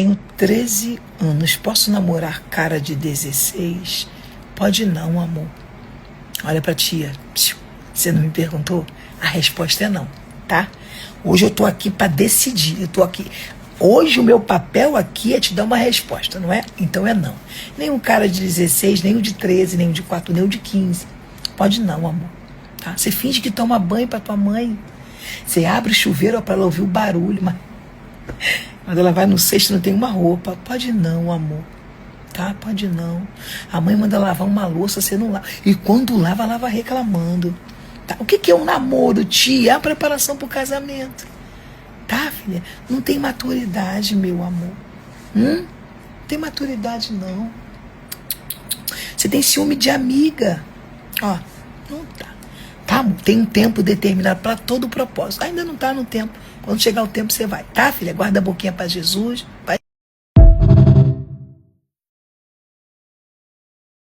Tenho 13 anos, posso namorar cara de 16? Pode não, amor. Olha pra tia. Você não me perguntou? A resposta é não, tá? Hoje eu tô aqui pra decidir. Eu tô aqui. Hoje o meu papel aqui é te dar uma resposta, não é? Então é não. Nem um cara de 16, nem o de 13, nem o de 4, nem o de 15. Pode não, amor. Tá? Você finge que toma banho pra tua mãe. Você abre o chuveiro pra ela ouvir o barulho, mas quando ela vai no cesto não tem uma roupa. Pode não, amor. Tá? Pode não. A mãe manda lavar uma louça, você não lava. E quando lava, lava reclamando. Tá? O que é um namoro, tia? É a preparação pro casamento. Tá, filha? Não tem maturidade, meu amor. Não tem maturidade, não. Você tem ciúme de amiga. Ó, não tá. Tá? Tem um tempo determinado para todo o propósito. Ainda não tá no tempo. Quando chegar o tempo, você vai. Tá, filha? Guarda a boquinha para Jesus. Vai.